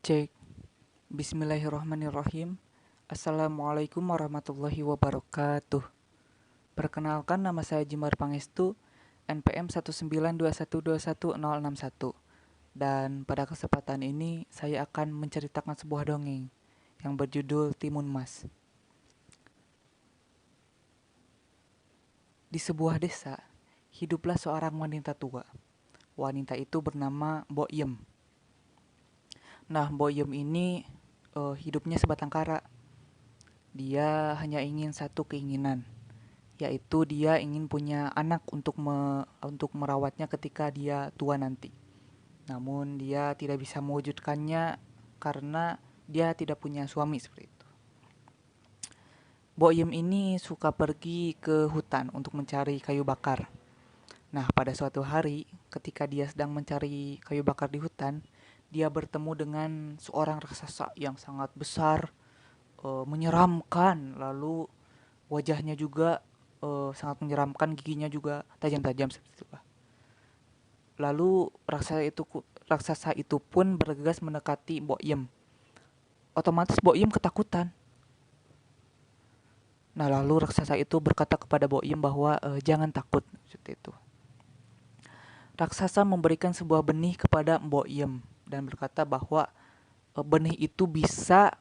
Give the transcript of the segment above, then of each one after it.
Cek. Bismillahirrahmanirrahim. Assalamualaikum warahmatullahi wabarakatuh. Perkenalkan, nama saya Jimar Pangestu, NPM 192121061. Dan pada kesempatan ini saya akan menceritakan sebuah dongeng yang berjudul Timun Mas. Di sebuah desa, hiduplah seorang wanita tua. Wanita itu bernama Boyem. Nah, Boyem ini hidupnya sebatang kara. Dia hanya ingin satu keinginan, yaitu dia ingin punya anak untuk merawatnya ketika dia tua nanti. Namun dia tidak bisa mewujudkannya karena dia tidak punya suami seperti itu. Boyem ini suka pergi ke hutan untuk mencari kayu bakar. Nah, pada suatu hari ketika dia sedang mencari kayu bakar di hutan, dia bertemu dengan seorang raksasa yang sangat besar, menyeramkan, lalu wajahnya juga sangat menyeramkan, giginya juga tajam-tajam seperti itu. Lalu raksasa itu pun bergegas mendekati Boyem. Otomatis Boyem ketakutan. Nah, lalu raksasa itu berkata kepada Boyem bahwa jangan takut seperti itu. Raksasa memberikan sebuah benih kepada Boyem dan berkata bahwa benih itu bisa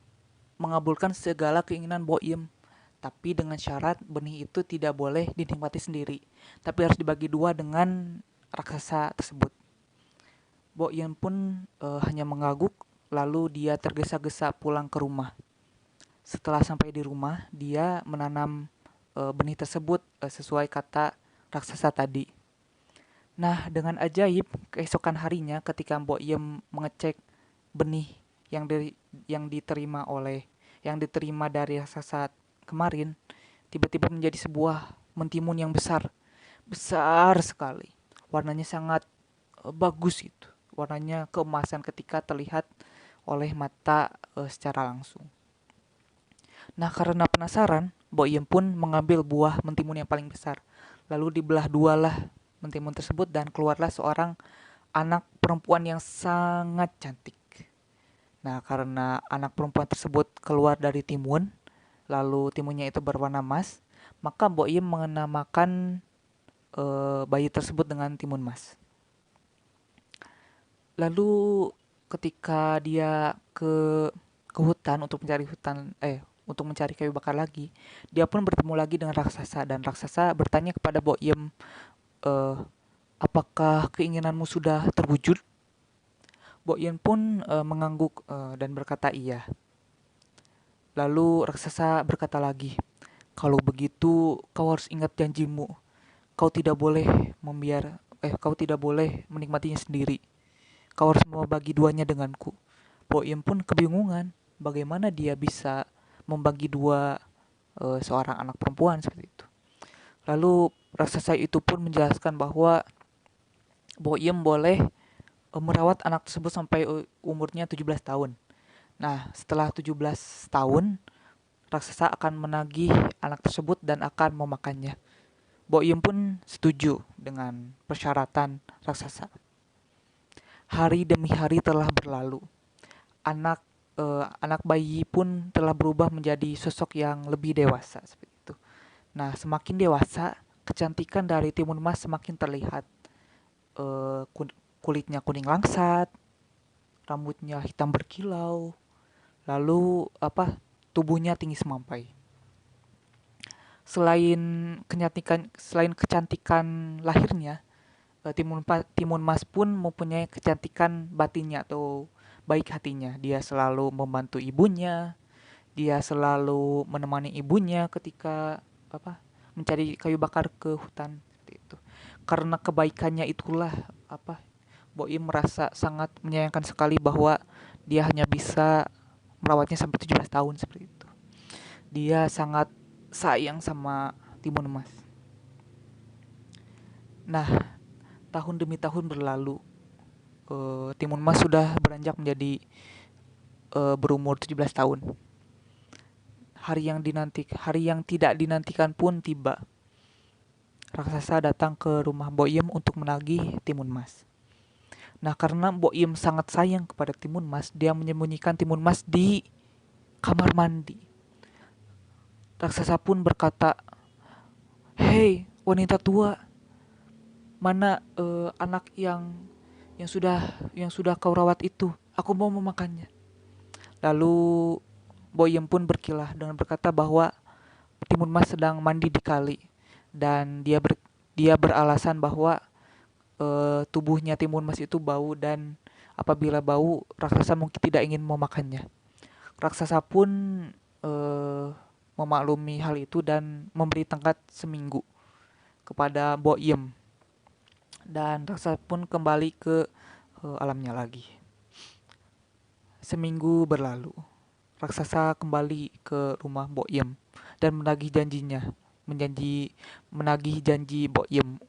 mengabulkan segala keinginan Boyem, tapi dengan syarat benih itu tidak boleh dinikmati sendiri, tapi harus dibagi dua dengan raksasa tersebut. Boyem pun hanya mengangguk, lalu dia tergesa-gesa pulang ke rumah. Setelah sampai di rumah, dia menanam benih tersebut sesuai kata raksasa tadi. Nah, dengan ajaib, keesokan harinya ketika Boyem mengecek benih yang diterima dari raksasa kemarin, tiba-tiba menjadi sebuah mentimun yang besar sekali. Warnanya sangat bagus gitu. Warnanya keemasan ketika terlihat oleh mata secara langsung. Nah, karena penasaran, Boyem pun mengambil buah mentimun yang paling besar. Lalu dibelah dualah mentimun tersebut dan keluarlah seorang anak perempuan yang sangat cantik. Nah, karena anak perempuan tersebut keluar dari timun, lalu timunnya itu berwarna emas, maka Boyem menamakan bayi tersebut dengan Timun Mas. Lalu ketika dia ke hutan untuk mencari kayu bakar lagi, dia pun bertemu lagi dengan raksasa dan raksasa bertanya kepada Boyem, apakah keinginanmu sudah terwujud? Boyem pun mengangguk dan berkata iya. Lalu raksasa berkata lagi, kalau begitu kau harus ingat janjimu. Kau tidak boleh menikmatinya sendiri. Kau harus membagi duanya denganku. Boyem pun kebingungan bagaimana dia bisa membagi dua seorang anak perempuan seperti itu. Lalu raksasa itu pun menjelaskan bahwa Boyem boleh merawat anak tersebut sampai umurnya 17 tahun. Nah, setelah 17 tahun, raksasa akan menagih anak tersebut dan akan memakannya. Boyem pun setuju dengan persyaratan raksasa. Hari demi hari telah berlalu. Anak bayi pun telah berubah menjadi sosok yang lebih dewasa seperti itu. Nah, semakin dewasa, kecantikan dari Timun Mas semakin terlihat. Kulitnya kuning langsat, rambutnya hitam berkilau, lalu tubuhnya tinggi semampai. Selain kecantikan lahirnya, Timun Mas pun mempunyai kecantikan batinnya atau baik hatinya. Dia selalu membantu ibunya, dia selalu menemani ibunya ketika mencari kayu bakar ke hutan seperti itu. Karena kebaikannya itulah Boyem merasa sangat menyayangkan sekali bahwa dia hanya bisa merawatnya sampai 17 tahun seperti itu. Dia sangat sayang sama Timun Mas. Nah, tahun demi tahun berlalu. Timun Mas sudah beranjak menjadi berumur 17 tahun. Hari yang tidak dinantikan pun tiba. Raksasa datang ke rumah Boyem untuk menagih Timun Mas. Nah, karena Mbok Yem sangat sayang kepada Timun Mas, dia menyembunyikan Timun Mas di kamar mandi. Raksasa pun berkata, "Hei, wanita tua, mana anak yang sudah kau rawat itu? Aku mau memakannya." Lalu Boyem pun berkilah dengan berkata bahwa Timun Mas sedang mandi di kali dan dia beralasan bahwa tubuhnya Timun Mas itu bau dan apabila bau raksasa mungkin tidak ingin memakannya. Raksasa pun eh, memaklumi hal itu dan memberi tenggat seminggu kepada Boyem dan raksasa pun kembali ke alamnya lagi. Seminggu berlalu. Raksasa kembali ke rumah Boyem dan menagih janjinya, menagih janji Boyem.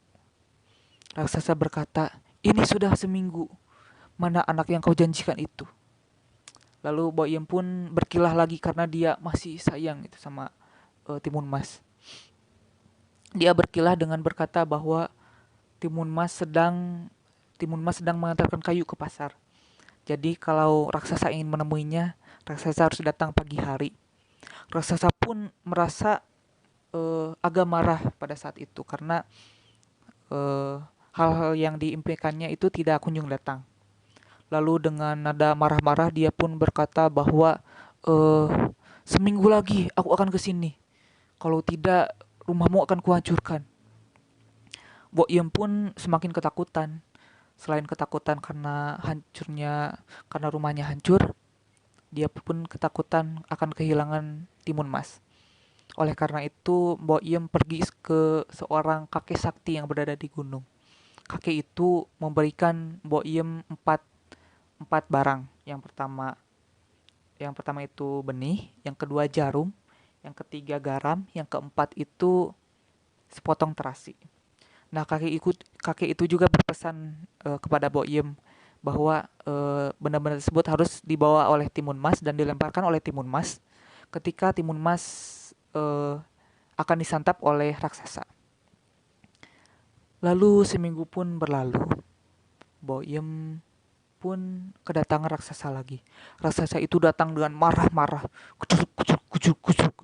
Raksasa berkata, "Ini sudah seminggu. Mana anak yang kau janjikan itu?" Lalu Boyem pun berkilah lagi karena dia masih sayang itu sama Timun Mas. Dia berkilah dengan berkata bahwa Timun Mas sedang Timun Mas sedang mengantarkan kayu ke pasar. Jadi kalau raksasa ingin menemuinya, raksasa harus datang pagi hari. Raksasa pun merasa agak marah pada saat itu karena eh, hal-hal yang diimpikannya itu tidak kunjung datang. Lalu dengan nada marah-marah dia pun berkata bahwa eh, seminggu lagi aku akan ke sini. Kalau tidak rumahmu akan kuhancurkan. Boyem pun semakin ketakutan. Selain ketakutan karena rumahnya hancur, dia pun ketakutan akan kehilangan Timun Mas. Oleh karena itu, Boyem pergi ke seorang kakek sakti yang berada di gunung. Kakek itu memberikan Boyem empat barang. Yang pertama itu benih, yang kedua jarum, yang ketiga garam, yang keempat itu sepotong terasi. Nah, kakek itu juga berpesan kepada Boyem bahwa benda-benda tersebut harus dibawa oleh Timun Mas dan dilemparkan oleh Timun Mas ketika Timun Mas eh, akan disantap oleh raksasa. Lalu seminggu pun berlalu. Boyem pun kedatangan raksasa lagi. Raksasa itu datang dengan marah-marah. Kucuk, kucuk, kucuk, kucuk.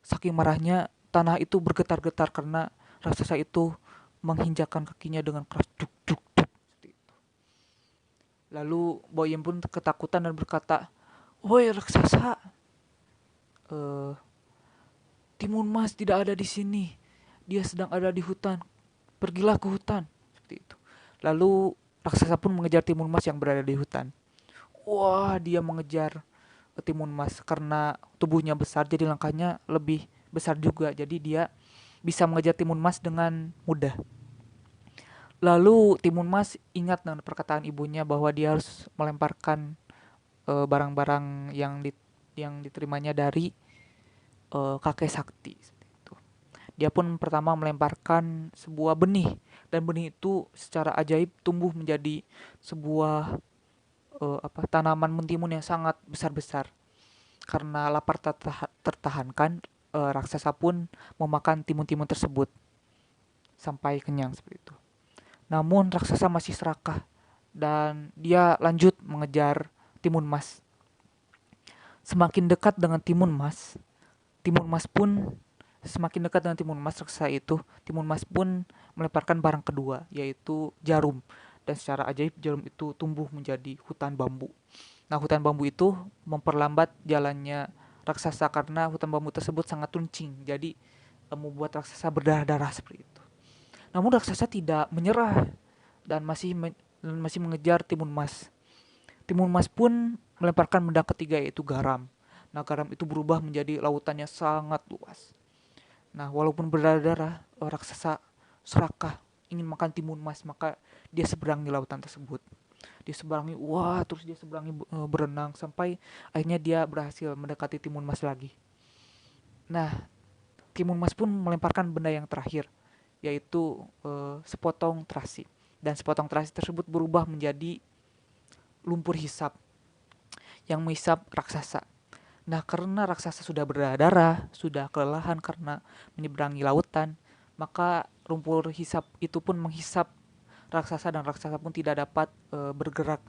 Saking marahnya, tanah itu bergetar-getar karena raksasa itu menginjakkan kakinya dengan keras. Duk, duk, duk. Lalu Boyem pun ketakutan dan berkata, "Woi raksasa, eh, Timun Mas tidak ada di sini. Dia sedang ada di hutan. Pergilah ke hutan." Seperti itu. Lalu raksasa pun mengejar Timun Mas yang berada di hutan. Wah, dia mengejar Timun Mas karena tubuhnya besar jadi langkahnya lebih besar juga. Jadi dia bisa mengejar Timun Mas dengan mudah. Lalu Timun Mas ingat dengan perkataan ibunya bahwa dia harus melemparkan barang-barang yang diterimanya dari kakek sakti. Dia pun pertama melemparkan sebuah benih dan benih itu secara ajaib tumbuh menjadi sebuah tanaman mentimun yang sangat besar-besar. Karena lapar tertahankan, raksasa pun memakan timun-timun tersebut sampai kenyang seperti itu. Namun raksasa masih serakah dan dia lanjut mengejar Timun Mas. Semakin dekat dengan Timun Mas pun semakin dekat dengan Timun Mas raksasa itu, Timun Mas pun melemparkan barang kedua yaitu jarum. Dan secara ajaib jarum itu tumbuh menjadi hutan bambu. Nah, hutan bambu itu memperlambat jalannya raksasa karena hutan bambu tersebut sangat runcing. Jadi membuat raksasa berdarah-darah seperti itu. Namun raksasa tidak menyerah dan masih mengejar Timun Mas. Timun Mas pun melemparkan benda ketiga yaitu garam. Nah, garam itu berubah menjadi lautannya sangat luas. Nah, walaupun berdarah-darah, raksasa serakah ingin makan Timun Mas, maka dia seberangi lautan tersebut. Dia seberangi berenang sampai akhirnya dia berhasil mendekati Timun Mas lagi. Nah, Timun Mas pun melemparkan benda yang terakhir, yaitu sepotong terasi. Dan sepotong terasi tersebut berubah menjadi lumpur hisap yang menghisap raksasa. Nah, karena raksasa sudah berdarah, sudah kelelahan karena menyeberangi lautan, maka lumpur hisap itu pun menghisap raksasa pun tidak dapat bergerak.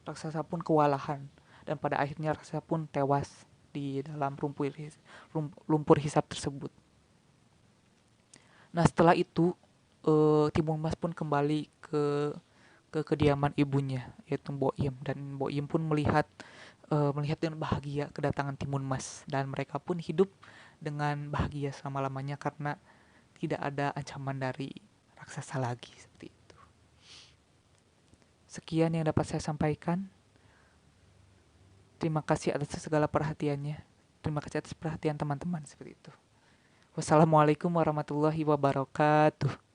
Raksasa pun kewalahan dan pada akhirnya raksasa pun tewas di dalam lumpur hisap tersebut. Nah, setelah itu Timun Mas pun kembali ke kediaman ibunya yaitu Mbok Yem, dan Mbok Yem pun melihat dengan bahagia kedatangan Timun Mas, dan mereka pun hidup dengan bahagia selama-lamanya karena tidak ada ancaman dari raksasa lagi seperti itu. Sekian yang dapat saya sampaikan. Terima kasih atas segala perhatiannya. Terima kasih atas perhatian teman-teman seperti itu. Wassalamualaikum warahmatullahi wabarakatuh.